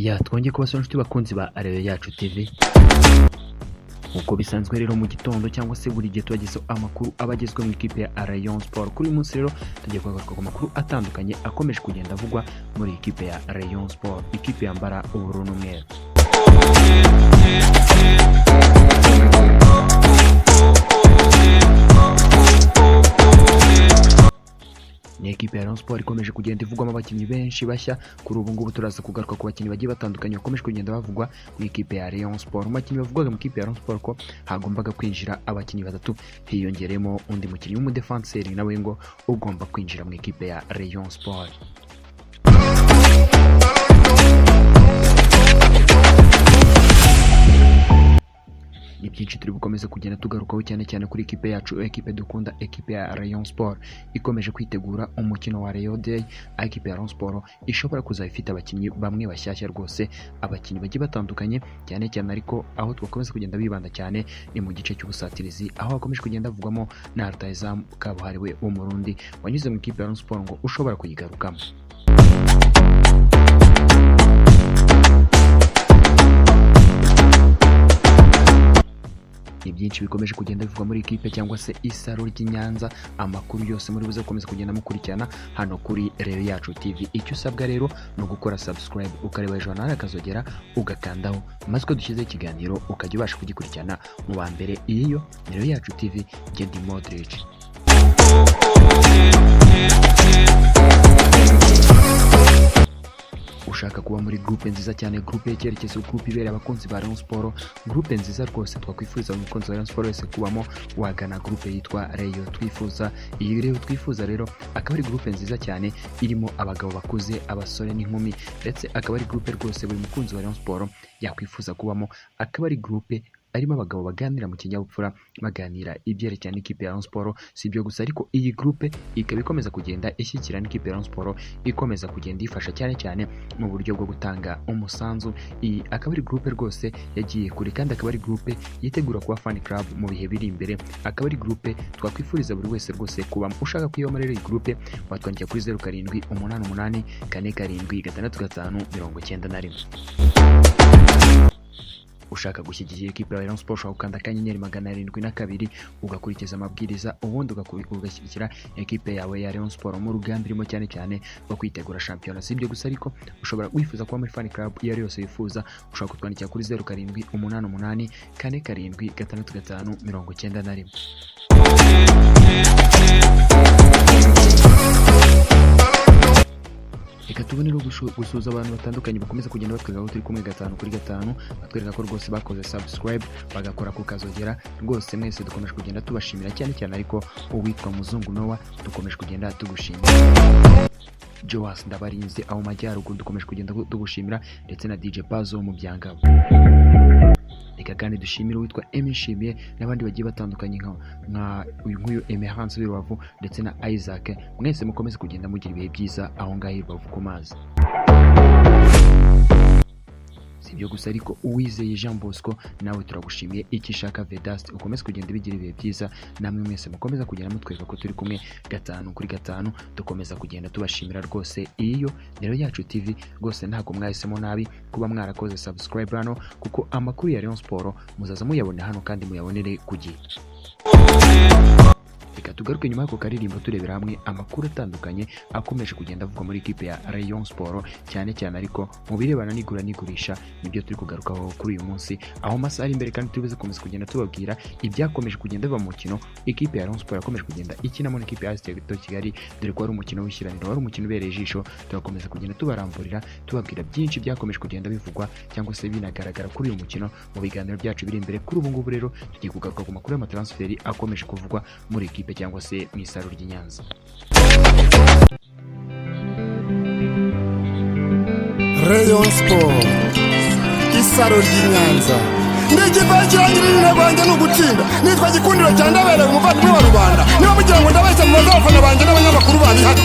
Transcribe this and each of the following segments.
twongeye kubasura inshuti bakunzi ba Rayon Yacu TV. Uko bisanzwe rero mu gitondo cyangwa se buri gihe tubagezeho amakuru abagezwe mu ikipe ya Rayon Sport. Kuri uyu munsi rero tugiye kugaruka ku makuru atandukanye akomeje kugenda avugwa muri ikipe ya Rayon Sport, ikipe yambara ubururu n'umweru. Ni ekipe ya Rayon Sport ikomeje kugenda ivugwamo abakinnyi benshi bashya. Kuri ubu ngubu turaza kugaruka ku bakinnyi bagiye batandukanye bakomeje kugenda bavugwa mu ikipe ya Rayon Sport. Umukinnyi bavugwaga mu ikipe ya Rayon Sport ko hagombaga kwinjira abakinnyi batatu, hiyongeremo undi mukinnyi w'umudefanseri nawe ngo ugomba kwinjira mu ikipe ya Rayon Sport. Ni byinshi turi bukomeze kugenda tugarukaho cyane kuri ikipe yacu, ekipe dukunda, ekipe ya Rayon Sport ikomeje kwitegura umukino wa Rayon Day. Ekipe ya Rayon Sport ishobora kuzaba ifite abakinnyi bamwe bashyashya rwose, abakinnyi bagiye batandukanye cyane ariko aho twakomeza kugenda bibanda cyane ni mu gice cy'ubusatirizi, aho hakomeje kugenda havugwamo na rutahizamu kabuhariwe w'umurundi wanyuze mu ikipe ya Rayon Sport ngo ushobora kuyigarukamo. Ni byinshi bikomeje kugenda bivugwa muri ikipe cyangwa se isaro ry'Inyanza. Amakuru yose muri buze gukomeza kugenda mukurikirana hano kuri Rayon Yacu TV. Icyo usabwa rero ni ugukora subscribe, ukareba hejuru nawe akazogera ugakandaho, maze ko dushyize ikiganiro ukajya ubasha kugikurikirana mu ba mbere. Iyo Rayon Yacu TV Gendi Modric. Ushaka kuba muri groupe nziza cyane, groupe y'icyerekezo, groupe ibereye abakunzi ba Rayon Sport, groupe nziza rwose twakwifuriza umukunzi wa Rayon Sport wese kubamo, wagana groupe yitwa Rayon Twifuza. Iyi Rayon Twifuza rero akaba ari groupe nziza cyane irimo abagabo bakuze, abasore n'inkumi, ndetse akaba ari groupe rwose buri mukunzi wa Rayon Sport yakwifuza kubamo. Akaba ari groupe arimo abagabo baganira mu kinyabupfura, baganira ibyerekeye n'ikipe ya Rayon Sport. Si ibyo gusa ariko iyi groupe ikaba ikomeza kugenda ishyigikira n'ikipe ya Rayon Sport, ikomeza kugenda ifasha cyane mu buryo bwo gutanga umusanzu. Iyi akaba ari groupe rwose yagiye kure, kandi akaba ari groupe yitegura kuba fan club mu bihe biri imbere. Akaba ari groupe twakwifuriza buri wese rwose kuba. Ushaka kwiyoma rero iyi groupe watwandikira kuri 0788 476 591. Ushaka gushyigikira ikipe ya Rayon Sport ukanda akanyenyeri 702 ugakurikiza amabwiriza, ubundi ugashyigikira ikipe yawe ya Rayon Sport mu rugamba irimo cyane rwo kwitegura shampiyona. Si ibyo gusa ariko ushobora wifuza kuba muri fan club iyo ari yose wifuza, ushobora kutwandikira kuri 0788 476 591. Reka tubone rero gusuza abantu batandukanye bakomeza kugenda batwereka aho turi kumwe 5 kuri 5, batwereka ko rwose bakoze subscribe bagakora ku kazogera. Rwose mwese dukomeje kugenda tubashimira cyane ariko uwitwa Muzungu Noah dukomeje kugenda tugushimira. Joas Ndabarinze aho majyaruguru dukomeje kugenda tugushimira, ndetse na DJ Pazo mu Byangabo. Reka kandi dushimira witwa Emishimiye n'abandi bagiye batandukanye nka uyu Emerance w'Irubavu ndetse na Isaac. Mwese mukomeze kugenda mugira ibihe byiza aho ngaho Irubavu ku mazi. Si ibyo gusa ariko Uwizeye Jean Bosco nawe turagushimiye. Ikishaka Vedaste ukomeze kugenda bigira ibihe byiza. Namwe mwese mukomeza kugenda mutwereka ko turi kumwe 5 kuri 5, dukomeza kugenda tubashimira rwose. Iyo Rayon Yacu TV rwose ntago mwahisemo nabi kuba mwarakoze subscribe hano, kuko amakuru ya Rayon Sport muzaza muyabone hano kandi muyabonere ku gihe. Reka tugaruke nyuma y'ako karirimbo turebera hamwe amakuru atandukanye akomeje kugenda avugwa muri ikipe ya Rayon Sport, cyane ariko mu birebana n'igura n'igurisha. Nibyo turi kugarukaho kuri uyu munsi, aho masaha ari imbere kandi tubize komeza kugenda tubabwira ibyakomeje kugenda biba mu mukino ikipe ya Rayon Sport yakomeje kugenda ikinamo n'ikipe ya AS Kigali, dore ko ari umukino w'ishyiraniro, wari umukino ubereye ijisho. Turakomeza kugenda tubaramburira tubabwira byinshi byakomeje kugenda bivugwa cyangwa se binagaragara kuri uyu mukino mu biganiro byacu biri imbere. Kuri ubu ngubu rero tugiye kugaruka ku makuru y'amatransferi akomeje kuvugwa muri ikipe cyangwa se mu isaro ry'Inyanza. Rayon Sport, isaro ry'Inyanza. N'ikipe kirangirira rwanjye no gutsinda. Nitwa Gikundiro cya Ndabereye umuvandimwe wa rubanda. Niba mugira ngo ndabeshya mu bazafana banjye n'abanyamakuru bari hano.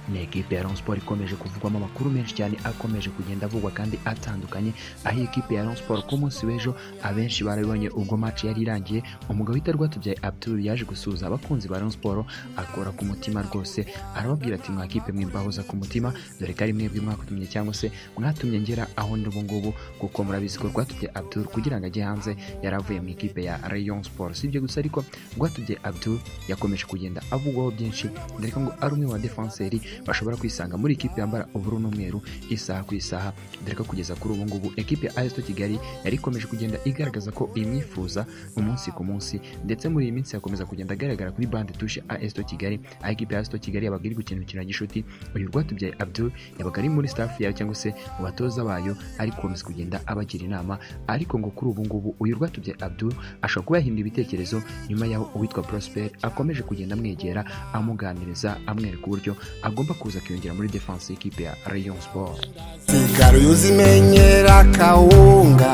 Ni ekipe ya Rayon Sport Sport ikomeje kuvugwamo amakuru menshi cyane akomeje kugenda avugwa kandi atandukanye, aho ikipe ya Rayon Sport ku munsi w'ejo abenshi barabonye ubwo match yari irangiye, umugabo witwa Rwatubyaye Abdul yaje gusuhuza abakunzi ba Rayon Sport akora ku mutima rwose, arababwira ati mwakipe mwimbahoza ku mutima, dore ko ari mwebwe mwakutumye cyangwa se mwatumye ngera aho ndi ubu ngubu, kuko murabizi ko Rwatubyaye Abdul kugira ngo ajye hanze yaravuye mu ikipe ya Rayon Sport. Si ibyo gusa ariko Rwatubyaye Abdul yakomeje kugenda avugwaho byinshi, dore ko ngo ari umwe wa defenseri bashobora kwisanga muri ikipe yambara ubururu n'umweru isaha ku isaha, dore ko kugeza kuri ubu ngubu ekipe ya AS Kigali yari ikomeje kugenda igaragaza ko imwifuza umunsi ku munsi, ndetse muri iyi minsi yakomeza kugenda agaragara kuri bande touche AS Kigali, aho ikipe ya AS Kigali yabaga iri gukina imikino gishuti, uyu Rwatubyaye Abdul yabaga ari muri staff yayo cyangwa se mu batoza bayo, ari gukomeza kugenda abagira inama, ariko ngo kuri ubu ngubu uyu Rwatubyaye Abdul ashobora kuba yahinduye ibitekerezo nyuma yaho uwitwa Prosper akomeje kugenda amwegera amuganiriza amwereka uburyo agomba kuza kwiyongera muri defense y'ikipe ya Rayon Sport. Sigaro yuzimenyera kawunga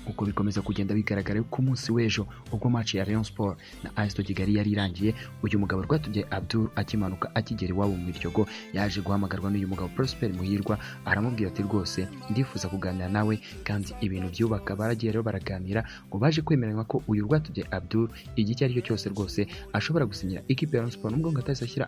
uko bikomeza kugenda bigaragara ku munsi w'ejo ubwo match ya Rayon Sport na AS Kigali yari irangiye, uyu mugabo Rwatubyaye Abdul akimanuka akigera iwabo mu Miryogo yaje guhamagarwa n'uyu mugabo Prosper Muhirwa, aramubwira ati rwose ndifuza kuganira nawe kandi ibintu byubaka. Baragiye rero baraganira ngo baje kwemeranywa ko uyu Rwatubyaye Abdul igihe icyo ari cyo cyose rwose ashobora gusinyira ikipe ya Rayon Sport, nubwo ngo atahise ashyira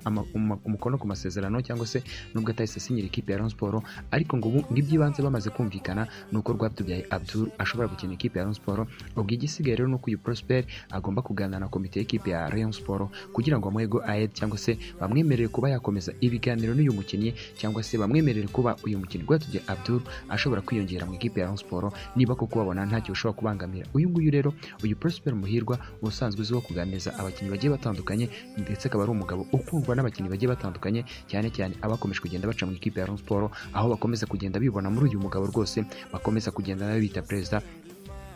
umukono ku masezerano cyangwa se nubwo atahise asinyira ikipe ya Rayon Sport, ariko ngo ngibyibanze bamaze kumvikana nuko Rwatubyaye Abdul ashobora gukina ikipe ya Rayon Sport. Ubwo igisigaye rero nuko uyu Prosper agomba kuganira na komite y'ikipe ya Rayon Sport kugira ngo amwego aid cyangwa se bamwemerere kuba yakomeza ibiganiro n'uyu mukinnyi, cyangwa se bamwemerere kuba uyu mukinnyi Rwatubyaye Abdul ashobora kwiyongera mu ikipe ya Rayon Sport niba koko babona ntacyo ushobora kubangamira. Uyu nguyu rero uyu Prosper Muhirwa ubusanzwe uzwiho kuganiriza abakinnyi bagiye batandukanye, ndetse akaba ari umugabo ukundwa n'abakinnyi bagiye batandukanye, cyane cyane abakomeje kugenda baca mu ikipe ya Rayon Sport, aho bakomeza kugenda bibona muri uyu mugabo rwose bakomeza kugenda nawe bita perezida.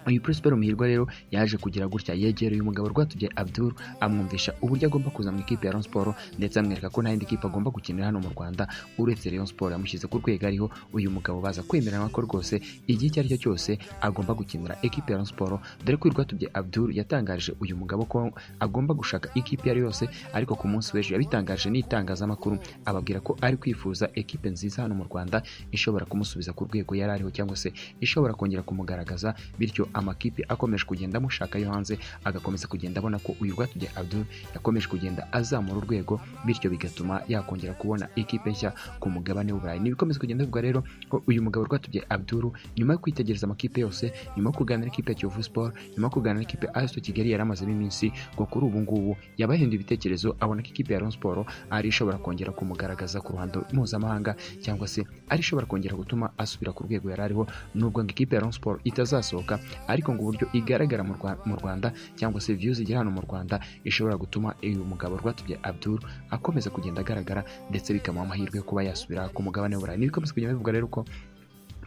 Uyu Prosper Muhirwa rero yaje kugira gutya yegera uyu mugabo Rwatubyaye Abdul amwumvisha uburyo agomba kuza mu ikipe ya Rayon Sport, ndetse amwereka ko nta yindi kipe agomba gukinira hano mu Rwanda uretse Rayon Sport. Yamushyize ku rwego ariho uyu mugabo baza kwemerana ko rwose igihe icyo ari cyo cyose agomba gukinira ikipe ya Rayon Sport, dore ko Rwatubyaye Abdul yatangaje uyu mugabo ko agomba gushaka ikipe iyo ari yose, ariko ku munsi w'ejo yabitangaje n'itangazamakuru ababwira ko ari kwifuza ikipe nziza hano mu Rwanda ishobora kumusubiza ku rwego yari ariho, cyangwa se ishobora kongera kumugaragaza, bityo amakipe akomeje kugenda amushaka yo hanze agakomeza kugenda abona ko uyu Rwatubyaye Abdul yakomeje kugenda azamura urwego, bityo bigatuma yakongera kubona ikipe nshya ku mugabane w'Uburayi. Nibikomeza kugenda bivuga rero ko uyu mugabo Rwatubyaye Abdul nyuma yo kwitegereza amakipe yose, nyuma yo kuganira n'ikipe ya Kiyovu Sport, nyuma yo kuganira n'ikipe ya AS Kigali yari amazemo iminsi, ngo kuri ubu ngubu yabahinduye ibitekerezo abona ko ikipe ya Rayon Sport ari ishobora kongera kumugaragaza ku ruhando mpuzamahanga, cyangwa se ari ishobora kongera gutuma asubira ku rwego yari ariho, nubwo ngo ikipe ya Rayon Sport itazasohoka, ariko ngo uburyo igaragara mu Rwanda cyangwa se views ijya hano mu Rwanda ishobora gutuma uyu mugabo Rwatubyaye Abdul akomeza kugenda agaragara, ndetse bikamuha amahirwe yo kuba yasubira ku mugabane w'Uburayi. Nibikomeza kugenda bivuga rero ko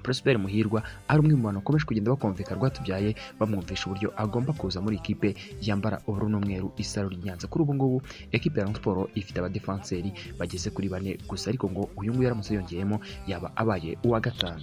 Prosper Muhirwa ari umwe mu bantu bakomeje kugenda bakumvika Rwatubyaye bamwumvisha uburyo agomba kuza muri ikipe yambara ubururu n'umweru Isaro ry'Inyanza. Kuri ubu ngubu ekipe ya Rayon Sport ifite abadefenseri bageze kuri 4 gusa, ariko ngo uyu nguyu yaramutse yongeyemo yaba abaye uwa gatanu.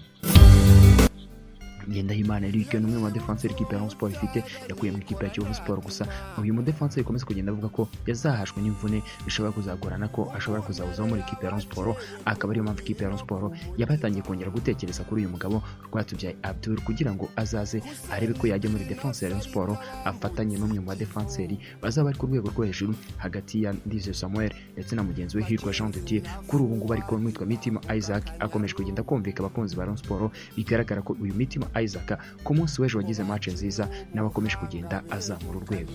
Ngendahimana Eric ni umwe mu defenseur ikipe ya Rayon Sport ifite yakuye mu ikipe ya Kiyovu Sport, gusa uyu mu defenseur ikomeza kugenda avuga ko yazahashwe n'imvune bishobora kuzagorana ko ashobora kuzabuzaho muri ikipe ya Rayon Sport, akaba ariyo mpamvu ikipe ya Rayon Sport yabatangiye kongera gutekereza kuri uyu mugabo Rwatubyaye Abdul kugira ngo azaze arebe ko yajya muri defense ya Rayon Sport afatanye n'umwe mu defenseur bazaba ari ku rwego rwo hejuru hagati ya Ndize Samuel ndetse na mugenzi we Hirwa Jean de Dieu. Kuri ubu ngubu ariko mwitwa Mitima Isaac akomeje kugenda kumvika abakunzi ba Rayon Sport, bigaragara ko uyu Mitima Isaac ku munsi w'ejo wagize match nziza nawe akomeje kugenda azamura urwego.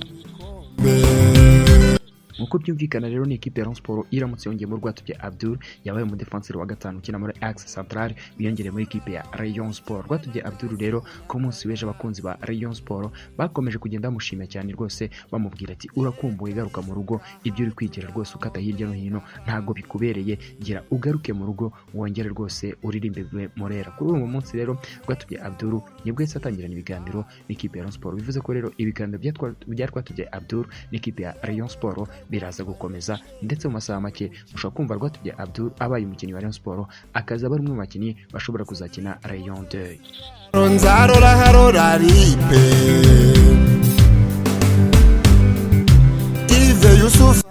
Nkuko byumvikana rero ni ikipe ya Rayon Sport iramutse yongeye mu Rwatubyaye Abdul yabaye mu defenseur wa gatanu ukina muri Axe Central biyongereye muri ikipe ya Rayon Sport. Rwatubyaye Abdul rero ku munsi w'ejo abakunzi ba Rayon Sport bakomeje kugenda bamushimira cyane rwose, bamubwira ati urakumbuye garuka mu rugo, ibyo uri kwigira rwose ukata hirya no hino ntago bikubereye, gira ugaruke mu rugo wongere rwose uririmbe Morera. Kuri uwo munsi rero Rwatubyaye Abdul nibwo yahise atangirana ibiganiro n'ikipe ya Rayon Sport, bivuze ko rero ibiganiro bya Rwatubyaye Abdul n'ikipe ya Rayon Sport biraza gukomeza, ndetse mu masaha make ushobora kumva Rwatubyaye Abdul abaye umukinnyi wa Rayon Sport akaza ari umwe mu bakinnyi bashobora kuzakina Rayon Day. Ronzarora harora ripe Ive Yusuf.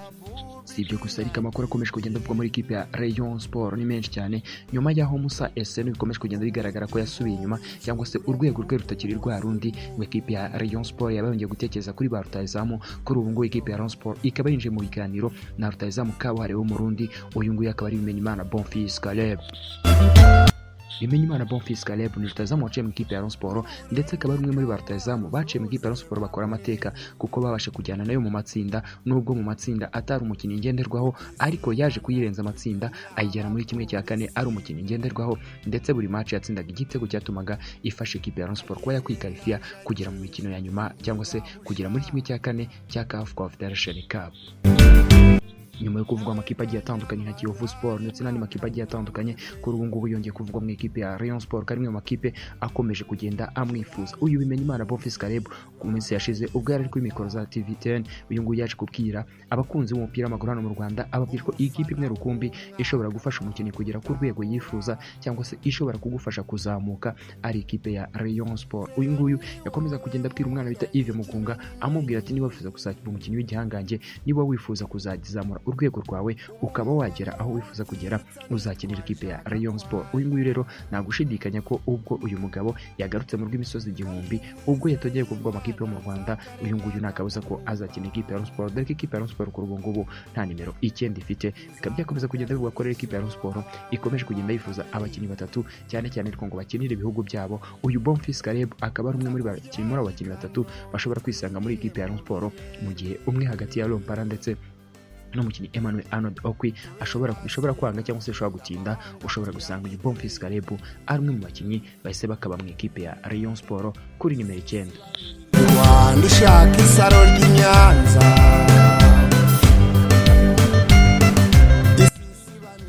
si ibyo gusa ariko amakuru akomeje kugenda avugwa muri ikipe ya Rayon Sport ni menshi cyane nyuma y'aho Musa Essene bikomeje kugenda bigaragara ko yasubiye inyuma cyangwa se urwego rwe rutakiri rwa rundi mu ikipe ya Rayon Sport yabongeye gutekereza kuri ba rutahizamu kuri ubu ngubu ikipe ya Rayon Sport ikaba yinjiye mu biganiro na rutahizamu kabuhariwe w'umurundi uyu nguyu akaba ari Bimenyimana Bonfils Caleb. Bimenyimana Bonfils Caleb ni rutahizamu waciye mu ikipe ya Rayon Sport ndetse akaba ari umwe muri ba rutahizamu baciye mu ikipe ya Rayon Sport bakora amateka kuko babasha kujyana nayo mu matsinda nubwo mu matsinda atari umukinnyi ngenderwaho ariko yaje kuyirenza amatsinda ayijyana muri kimwe cya kane ari umukinnyi ngenderwaho ndetse buri match yatsindaga igitego cyatumaga ifasha ikipe ya Rayon Sport kuba yakwikarifiya kugera mu mikino ya nyuma cyangwa se kugera muri kimwe cya kane cya CAF Confederation Cup. Nyuma yo kuvugwa amakipe agiye atandukanye nka Kiyovu Sport ndetse n'andi makipe agiye atandukanye kuri ubu ngubu yongeye kuvugwa mu ikipe ya Rayon Sport kandi mu makipe akomeje kugenda amwifuza. Uyu Bimenyimana Bonfils Caleb ku minsi yashize ubwo yari kuri mikoro za TV10 uyu nguyu yaje kubwira abakunzi b'umupira w'amaguru hano mu Rwanda ababwira ko iyi kipe imwe rukumbi ishobora gufasha umukinnyi kugera ku rwego yifuza cyangwa se ishobora kugufasha kuzamuka ari ikipe ya Rayon Sport. Uyu nguyu yakomeza kugenda abwira umwana bita Yves Mugunga amubwira ati niba wifuza kuzakira umukinnyi w'igihangange niba wifuza kuzagizamura urwego rwawe ukaba wagera aho wifuza kugera uzakinira ikipe ya Rayon Sport. Uyu nguyu rero nta gushidikanya ko ubwo uyu mugabo yagarutse mu rw'imisozi igihumbi ubwo yatogeye kuvugwa amakipe yo mu Rwanda uyu nguyu nakabuza ko azakina ikipe ya Rayon Sport dore ko ikipe ya Rayon Sport kuri ubu ngubu nta nimero 9 ifite bikaba byakomeza kugenda bivugwa ko ikipe ya Rayon Sport ikomeje kugenda yifuza abakinnyi batatu cyane cyane ngo bakinire ibihugu byabo. Uyu Bonfils Caleb akaba ari umwe muri abakinnyi batatu bashobora kwisanga muri ikipe ya Rayon Sport mu gihe umwe hagati ya Lompara ndetse n'umukinnyi Emmanuel Arnold Okwi bishobora kwanga cyangwa se ashobora gutinda ushobora gusanga uyu Bonfils Caleb ari umwe mu bakinnyi bahise bakaba mu ikipe ya Rayon Sport kuri nimero 9. Rwanda ishaka isaro ry'Inyanza.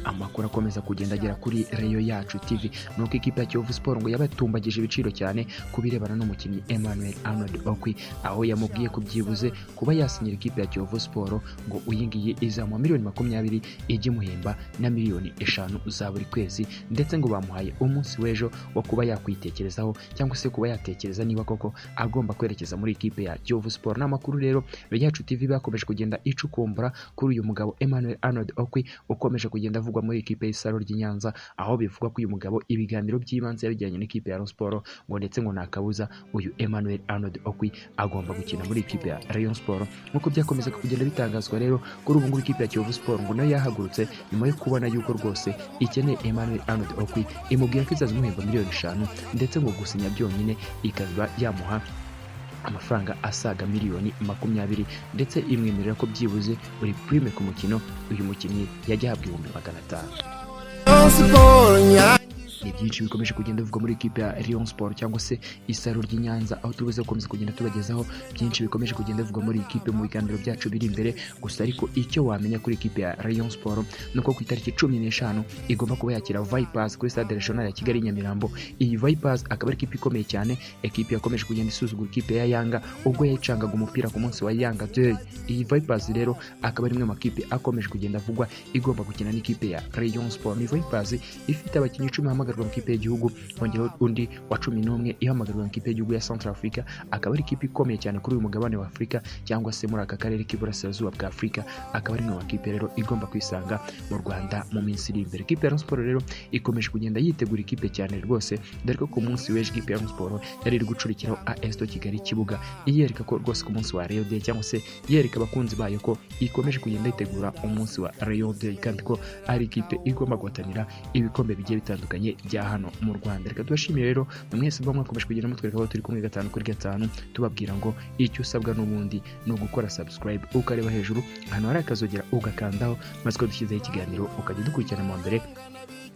Amakuru akomeza kugenda agera kuri Rayon Yacu TV nuko ikipe ya Kiyovu Sport ngo yabatumbagije ibiciro cyane kubirebana n'umukinnyi Emmanuel Arnold Okwi aho yamubwiye kubyibuze kuba yasinyira ikipe ya Kiyovu Sport ngo uyingiye izamuha $20 ijye muhemba na $5 za buri kwezi ndetse ngo bamuhaye umunsi w'ejo wo kuba yakwitekerezaho cyangwa se kuba yatekereza niba koko agomba kwerekeza muri ikipe ya Kiyovu Sport. N'amakuru rero Rayon Yacu TV bakomeje kugenda icukumbura kuri uyu mugabo Emmanuel Arnold Okwi ukomeje kugenda avugwa muri ikipe y'Isaro ry'Inyanza aho bivugwa ko uyu mugabo ibiganiro by'ibanze yabijyanye n'ikipe ya Rayon Sport ngo ndetse ngo nakabuza uyu Emmanuel Arnold Okwi agomba gukina muri ikipe ya Rayon Sport. Nkuko byakomeza kugenda bitangazwa rero kuri ubu ngubu ikipe ya Kiyovu Sport ngo nayo yahagurutse nyuma yo kubona yuko rwose ikeneye Emmanuel Arnold Okwi imubwira ko izazimuhemba $5 ndetse ngo gusinya byonyine ikaba yamuha amafaranga asaga $20 ndetse imwemerera ko byibuze buri prime ku mukino uyu mukinnyi yajya ahabwa $500. Ni byinshi bikomeje kugenda bivugwa muri ikipe ya Rayon Sport cyangwa se Isaro ry'Inyanza aho tubuze gukomeza kugenda tubagezaho byinshi bikomeje kugenda bivugwa muri ikipe mu biganiro byacu biri imbere. Gusa ariko icyo wamenya kuri ikipe ya Rayon Sport nuko ku itariki 15 igomba kuba yakira Vipers kuri Stade Regional ya Kigali Nyamirambo. Iyi Vipers akaba ari ikipe ikomeye cyane, ikipe yakomeje kugenda isuzugura ikipe ya Yanga ubwo yayicangaga umupira ku munsi wa Yanga Day. Iyi Vipers rero akaba ari imwe mu makipe akomeje kugenda avugwa igomba gukina n'ikipe ya Rayon Sport. Ni Vipers ifite abakinnyi 10 mu ikipe y'igihugu hongeraho undi wa 11 ihamagarwa mu ikipe y'igihugu ya Central Africa akaba ari ikipe ikomeye cyane kuri uyu mugabane wa Afrika cyangwa se muri aka karere k'iburasirazuba bwa Afrika akaba ari mu ikipe rero igomba kwisanga mu Rwanda mu minsi iri imbere. Ikipe ya Rayon Sport rero ikomeje kugenda yitegura ikipe cyane rwose dore ko ku munsi w'ejo ikipe ya Rayon Sport yari iri gucurikiraho AS Kigali kibuga iyereka ko rwose ku munsi wa Rayon Day cyangwa se yereka abakunzi bayo ko ikomeje kugenda yitegura umunsi wa Rayon Day kandi ko ari ikipe igomba guhatanira ibikombe bigiye bitandukanye bya hano mu Rwanda. Reka tubashimire rero mwese mwakomeje kugenda mutwereka aho turi kumwe 5 kuri 5 tubabwira ngo icyo usabwa n'ubundi no gukora subscribe ukareba hejuru hano hari akazogera ugakandaho maze ko dushyizeho ikiganiro ukajya dukurikirana mu mbere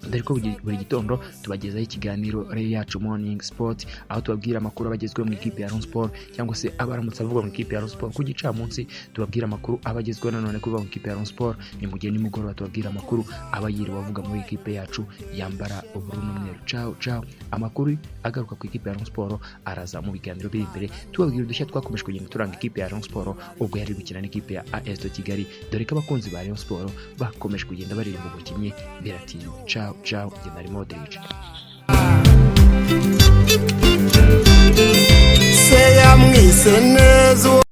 dore ko buri gitondo tubagezaho ikiganiro Rayon Yacu Morning Sport aho tubabwira amakuru abagezweho mu ikipe ya Rayon Sport cyangwa se abaramutse avugwa mu ikipe ya Rayon Sport ku gicamunsi tubabwira amakuru abagezweho nanone kuva mu ikipe ya Rayon Sport ni mu gihe nimugoroba tubabwira amakuru abayiri bavuga muri ikipe yacu yambara ubururu n'umweru. Ciao amakuru agaruka ku ikipe ya Rayon Sport araza mu biganiro biri imbere tubabwira udushya twakomeje kugenda turanga ikipe ya Rayon Sport ubwo yari gukina n'ikipe ya AS Kigali dore ko abakunzi ba Rayon Sport bakomeje kugenda baririmba umukinnyi birati ciao General Modric. Se yamwise neza